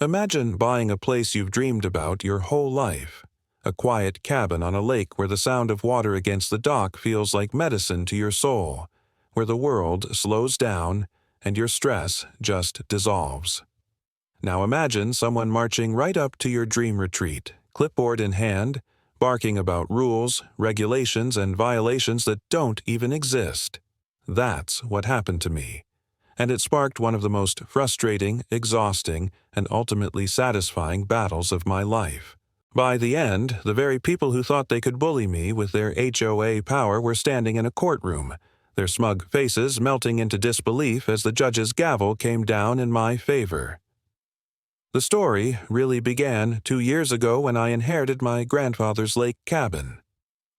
Imagine buying a place you've dreamed about your whole life. A quiet cabin on a lake where the sound of water against the dock feels like medicine to your soul, where the world slows down and your stress just dissolves. Now imagine someone marching right up to your dream retreat, clipboard in hand, barking about rules, regulations, and violations that don't even exist. That's what happened to me. And it sparked one of the most frustrating, exhausting, and ultimately satisfying battles of my life. By the end, the very people who thought they could bully me with their HOA power were standing in a courtroom, their smug faces melting into disbelief as the judge's gavel came down in my favor. The story really began 2 years ago when I inherited my grandfather's lake cabin.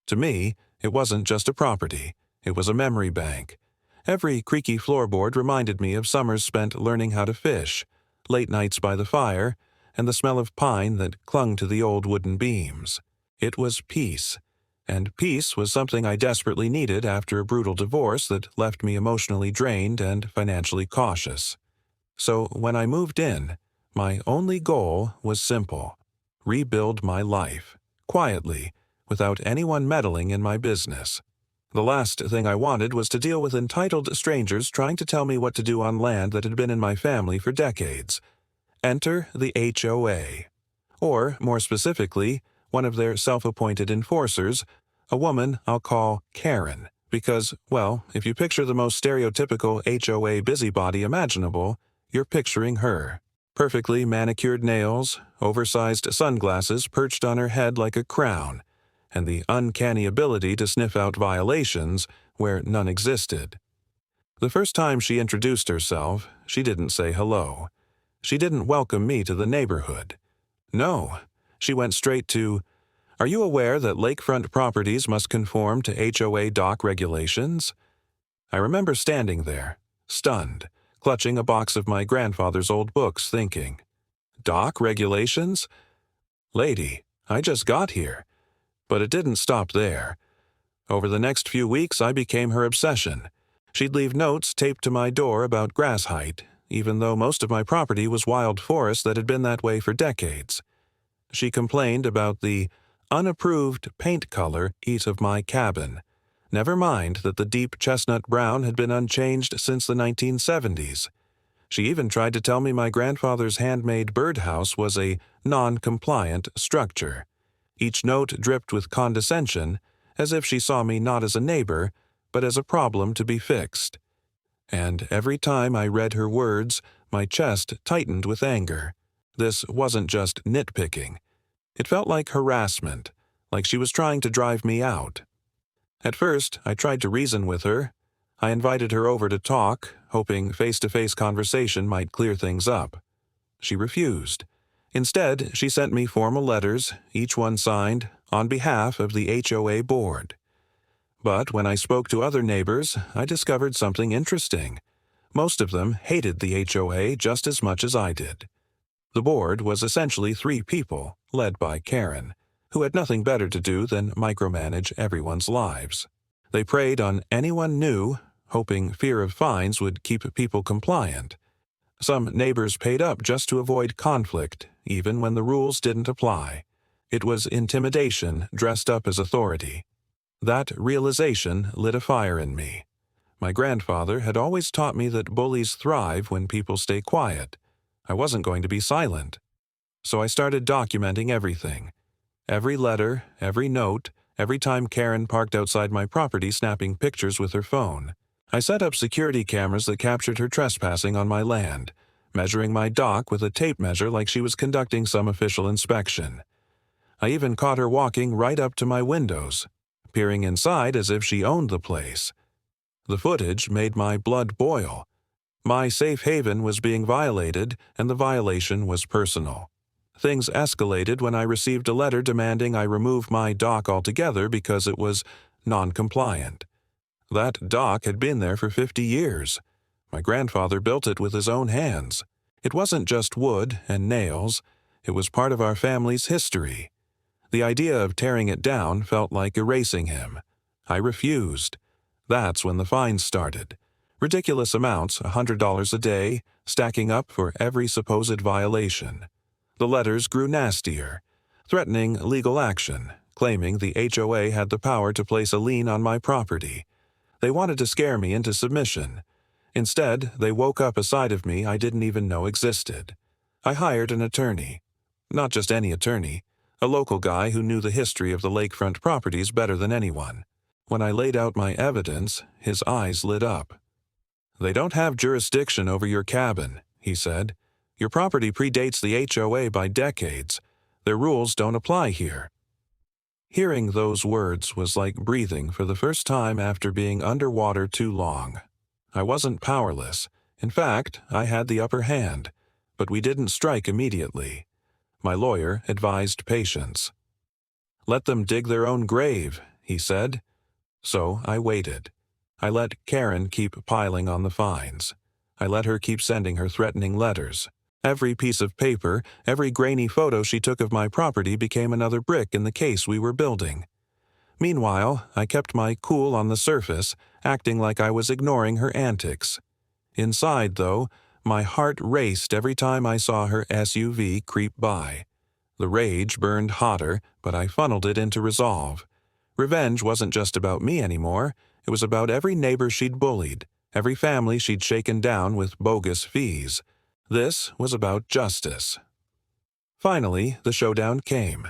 To me, it wasn't just a property, it was a memory bank. Every creaky floorboard reminded me of summers spent learning how to fish, late nights by the fire, and the smell of pine that clung to the old wooden beams. It was peace, and peace was something I desperately needed after a brutal divorce that left me emotionally drained and financially cautious. So when I moved in, my only goal was simple: rebuild my life, quietly, without anyone meddling in my business. The last thing I wanted was to deal with entitled strangers trying to tell me what to do on land that had been in my family for decades. Enter the HOA. Or, more specifically, one of their self-appointed enforcers, a woman I'll call Karen, because, well, if you picture the most stereotypical HOA busybody imaginable, you're picturing her. Perfectly manicured nails, oversized sunglasses perched on her head like a crown, and the uncanny ability to sniff out violations where none existed. The first time she introduced herself, she didn't say hello. She didn't welcome me to the neighborhood. No, she went straight to, "Are you aware that lakefront properties must conform to HOA dock regulations?" I remember standing there, stunned, clutching a box of my grandfather's old books, thinking, "Dock regulations? Lady, I just got here." But it didn't stop there. Over the next few weeks, I became her obsession. She'd leave notes taped to my door about grass height, even though most of my property was wild forest that had been that way for decades. She complained about the unapproved paint color each of my cabin. Never mind that the deep chestnut brown had been unchanged since the 1970s. She even tried to tell me my grandfather's handmade birdhouse was a non-compliant structure. Each note dripped with condescension, as if she saw me not as a neighbor, but as a problem to be fixed. And every time I read her words, my chest tightened with anger. This wasn't just nitpicking. It felt like harassment, like she was trying to drive me out. At first, I tried to reason with her. I invited her over to talk, hoping face-to-face conversation might clear things up. She refused. Instead, she sent me formal letters, each one signed, on behalf of the HOA board. But when I spoke to other neighbors, I discovered something interesting. Most of them hated the HOA just as much as I did. The board was essentially 3 people, led by Karen, who had nothing better to do than micromanage everyone's lives. They preyed on anyone new, hoping fear of fines would keep people compliant. Some neighbors paid up just to avoid conflict, even when the rules didn't apply. It was intimidation dressed up as authority. That realization lit a fire in me. My grandfather had always taught me that bullies thrive when people stay quiet. I wasn't going to be silent. So I started documenting everything. Every letter, every note, every time Karen parked outside my property snapping pictures with her phone. I set up security cameras that captured her trespassing on my land, measuring my dock with a tape measure like she was conducting some official inspection. I even caught her walking right up to my windows, peering inside as if she owned the place. The footage made my blood boil. My safe haven was being violated, and the violation was personal. Things escalated when I received a letter demanding I remove my dock altogether because it was non-compliant. That dock had been there for 50 years. My grandfather built it with his own hands. It wasn't just wood and nails. It was part of our family's history. The idea of tearing it down felt like erasing him. I refused. That's when the fines started. Ridiculous amounts, $100 a day, stacking up for every supposed violation. The letters grew nastier, threatening legal action, claiming the HOA had the power to place a lien on my property. They wanted to scare me into submission. Instead, they woke up a side of me I didn't even know existed. I hired an attorney. Not just any attorney, a local guy who knew the history of the lakefront properties better than anyone. When I laid out my evidence, his eyes lit up. "They don't have jurisdiction over your cabin," he said. "Your property predates the HOA by decades. Their rules don't apply here." Hearing those words was like breathing for the first time after being underwater too long. I wasn't powerless. In fact, I had the upper hand, but we didn't strike immediately. My lawyer advised patience. "Let them dig their own grave," he said. So I waited. I let Karen keep piling on the fines. I let her keep sending her threatening letters. Every piece of paper, every grainy photo she took of my property became another brick in the case we were building. Meanwhile, I kept my cool on the surface, acting like I was ignoring her antics. Inside, though, my heart raced every time I saw her SUV creep by. The rage burned hotter, but I funneled it into resolve. Revenge wasn't just about me anymore. It was about every neighbor she'd bullied, every family she'd shaken down with bogus fees. This was about justice. Finally, the showdown came.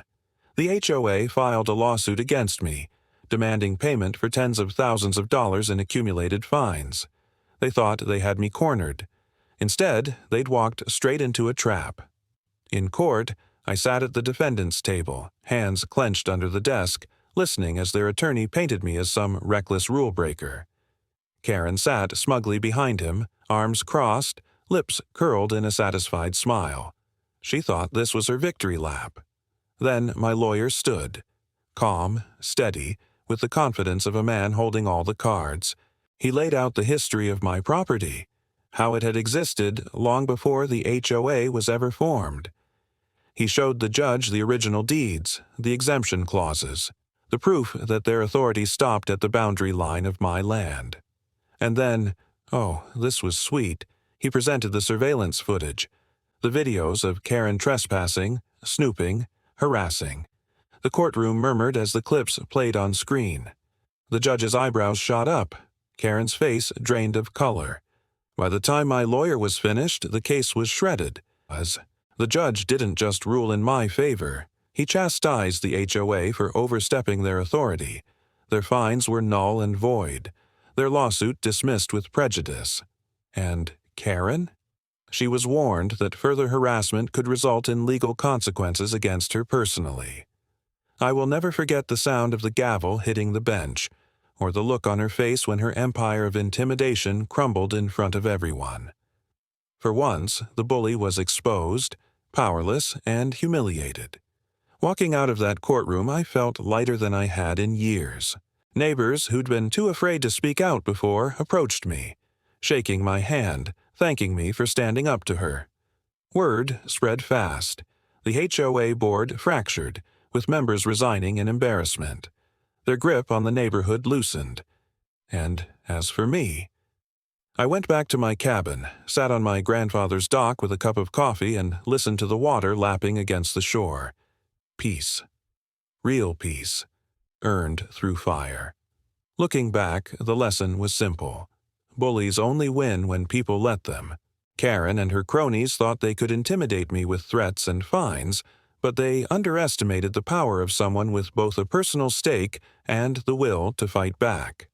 The HOA filed a lawsuit against me, demanding payment for tens of thousands of dollars in accumulated fines. They thought they had me cornered. Instead, they'd walked straight into a trap. In court, I sat at the defendant's table, hands clenched under the desk, listening as their attorney painted me as some reckless rule-breaker. Karen sat smugly behind him, arms crossed, lips curled in a satisfied smile. She thought this was her victory lap. Then my lawyer stood, calm, steady, with the confidence of a man holding all the cards. He laid out the history of my property, how it had existed long before the HOA was ever formed. He showed the judge the original deeds, the exemption clauses, the proof that their authority stopped at the boundary line of my land. And then, oh, this was sweet, he presented the surveillance footage, the videos of Karen trespassing, snooping, harassing. The courtroom murmured as the clips played on screen. The judge's eyebrows shot up, Karen's face drained of color. By the time my lawyer was finished, the case was shredded. The judge didn't just rule in my favor. He chastised the HOA for overstepping their authority. Their fines were null and void. Their lawsuit dismissed with prejudice. And Karen? She was warned that further harassment could result in legal consequences against her personally. I will never forget the sound of the gavel hitting the bench, or the look on her face when her empire of intimidation crumbled in front of everyone. For once, the bully was exposed, powerless, and humiliated. Walking out of that courtroom, I felt lighter than I had in years. Neighbors who'd been too afraid to speak out before approached me, shaking my hand, thanking me for standing up to her. Word spread fast. The HOA board fractured, with members resigning in embarrassment. Their grip on the neighborhood loosened. And as for me, I went back to my cabin, sat on my grandfather's dock with a cup of coffee, and listened to the water lapping against the shore. Peace. Real peace. Earned through fire. Looking back, the lesson was simple. Bullies only win when people let them. Karen and her cronies thought they could intimidate me with threats and fines, but they underestimated the power of someone with both a personal stake and the will to fight back.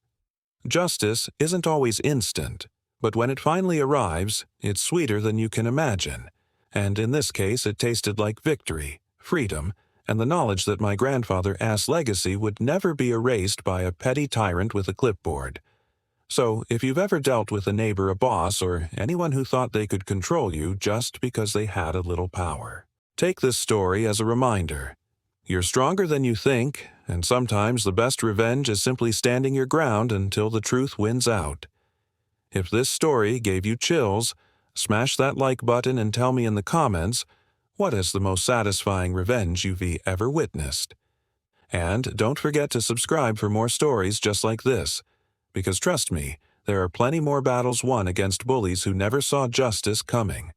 Justice isn't always instant, but when it finally arrives, it's sweeter than you can imagine. And in this case, it tasted like victory, freedom, and the knowledge that my grandfather's legacy would never be erased by a petty tyrant with a clipboard. So, if you've ever dealt with a neighbor, a boss, or anyone who thought they could control you just because they had a little power, take this story as a reminder. You're stronger than you think, and sometimes the best revenge is simply standing your ground until the truth wins out. If this story gave you chills, smash that like button and tell me in the comments, what is the most satisfying revenge you've ever witnessed? And don't forget to subscribe for more stories just like this, because trust me, there are plenty more battles won against bullies who never saw justice coming.